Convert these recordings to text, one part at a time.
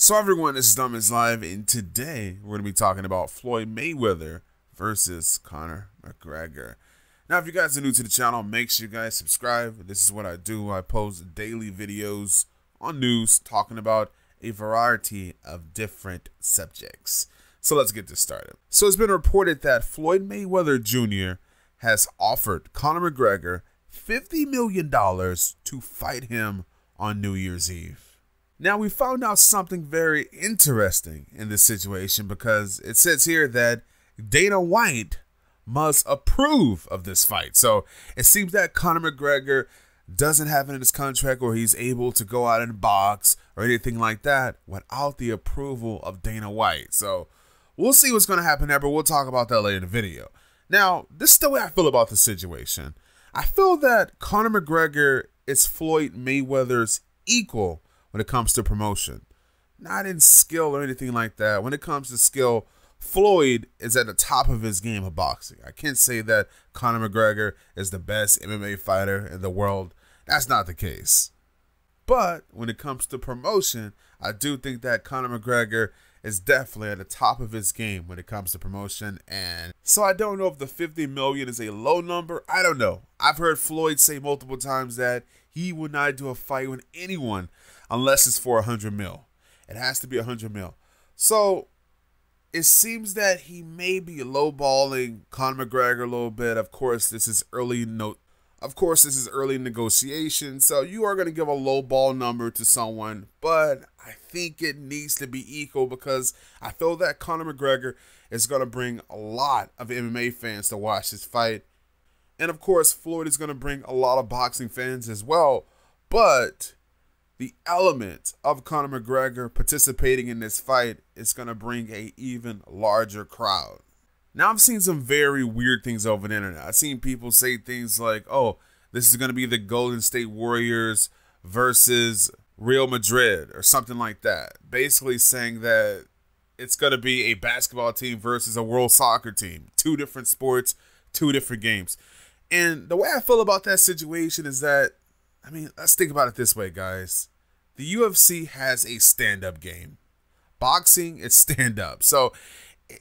So everyone, this is DomisLive, and today we're going to be talking about Floyd Mayweather versus Conor McGregor. Now, if you guys are new to the channel, make sure you guys subscribe. This is what I do. I post daily videos on news talking about a variety of different subjects. So let's get this started. So it's been reported that Floyd Mayweather Jr. has offered Conor McGregor $50 million to fight him on New Year's Eve. Now, we found out something very interesting in this situation because it says here that Dana White must approve of this fight. So it seems that Conor McGregor doesn't have it in his contract where he's able to go out and box or anything like that without the approval of Dana White. So we'll see what's going to happen there, but we'll talk about that later in the video. Now, this is the way I feel about the situation. I feel that Conor McGregor is Floyd Mayweather's equal when it comes to promotion. Not in skill or anything like that. When it comes to skill, Floyd is at the top of his game of boxing. I can't say that Conor McGregor is the best MMA fighter in the world. That's not the case. But when it comes to promotion, I do think that Conor McGregor is definitely at the top of his game when it comes to promotion. And so I don't know if the 50 million is a low number. I don't know. I've heard Floyd say multiple times that he would not do a fight with anyone unless it's for 100 mil. It has to be 100 mil. So it seems that he may be lowballing Conor McGregor a little bit. Of course, this is early negotiation, so you are going to give a lowball number to someone, but I think it needs to be equal because I feel that Conor McGregor is going to bring a lot of MMA fans to watch this fight. And of course, Floyd is going to bring a lot of boxing fans as well, but the element of Conor McGregor participating in this fight is going to bring an even larger crowd. Now, I've seen some very weird things over the internet. I've seen people say things like, oh, this is going to be the Golden State Warriors versus Real Madrid or something like that. Basically saying that it's going to be a basketball team versus a world soccer team. Two different sports, two different games. And the way I feel about that situation is that, I mean, let's think about it this way, guys. The UFC has a stand-up game. Boxing, it's stand-up. So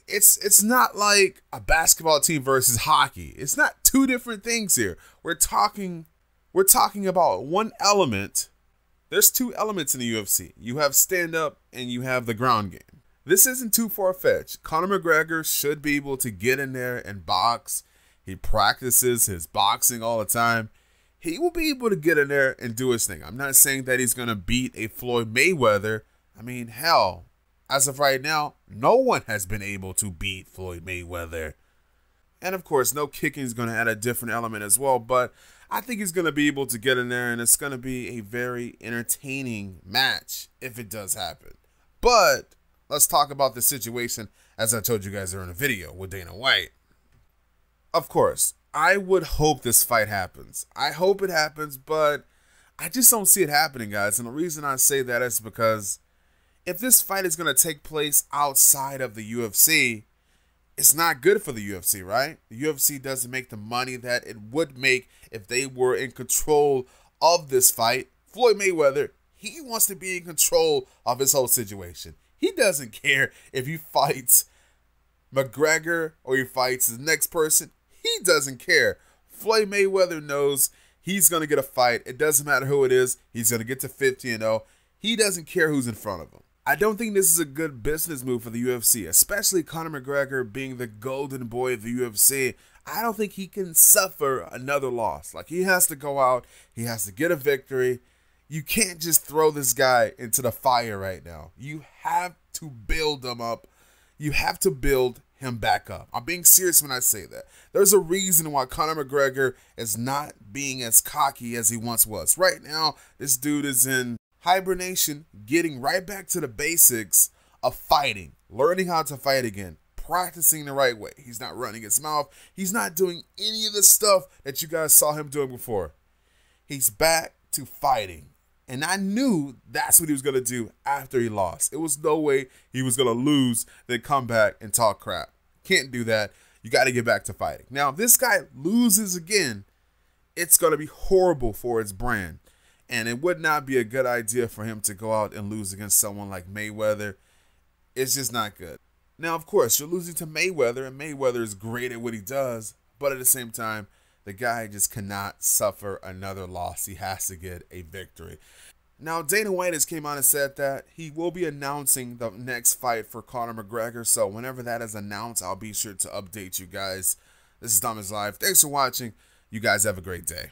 it's not like a basketball team versus hockey. It's not two different things here. We're talking about one element. There's two elements in the UFC. You have stand-up and you have the ground game. This isn't too far-fetched. Conor McGregor should be able to get in there and box. He practices his boxing all the time. He will be able to get in there and do his thing. I'm not saying that he's going to beat a Floyd Mayweather. I mean, hell, as of right now, no one has been able to beat Floyd Mayweather. And of course, no kicking is going to add a different element as well. But I think he's going to be able to get in there, and it's going to be a very entertaining match if it does happen. But let's talk about the situation, as I told you guys earlier in the video, with Dana White. Of course, I would hope this fight happens. I hope it happens, but I just don't see it happening, guys. And the reason I say that is because if this fight is going to take place outside of the UFC, it's not good for the UFC, right? The UFC doesn't make the money that it would make if they were in control of this fight. Floyd Mayweather, he wants to be in control of his whole situation. He doesn't care if he fights McGregor or he fights the next person. He doesn't care. Floyd Mayweather knows he's going to get a fight. It doesn't matter who it is. He's going to get to 50-0. He doesn't care who's in front of him. I don't think this is a good business move for the UFC, especially Conor McGregor being the golden boy of the UFC. I don't think he can suffer another loss. Like, he has to go out. He has to get a victory. You can't just throw this guy into the fire right now. You have to build him up. You have to build him back up. I'm being serious when I say that. There's a reason why Conor McGregor is not being as cocky as he once was. Right now, this dude is in hibernation, getting right back to the basics of fighting, learning how to fight again, practicing the right way. He's not running his mouth. He's not doing any of the stuff that you guys saw him doing before. He's back to fighting. And I knew that's what he was going to do after he lost. It was no way he was going to lose, then come back and talk crap. Can't do that. You got to get back to fighting. Now, if this guy loses again, it's going to be horrible for his brand. And it would not be a good idea for him to go out and lose against someone like Mayweather. It's just not good. Now, of course, you're losing to Mayweather, and Mayweather is great at what he does, but at the same time, the guy just cannot suffer another loss. He has to get a victory. Now, Dana White has came out and said that he will be announcing the next fight for Conor McGregor, so whenever that is announced, I'll be sure to update you guys. This is DomisLive. Thanks for watching. You guys have a great day.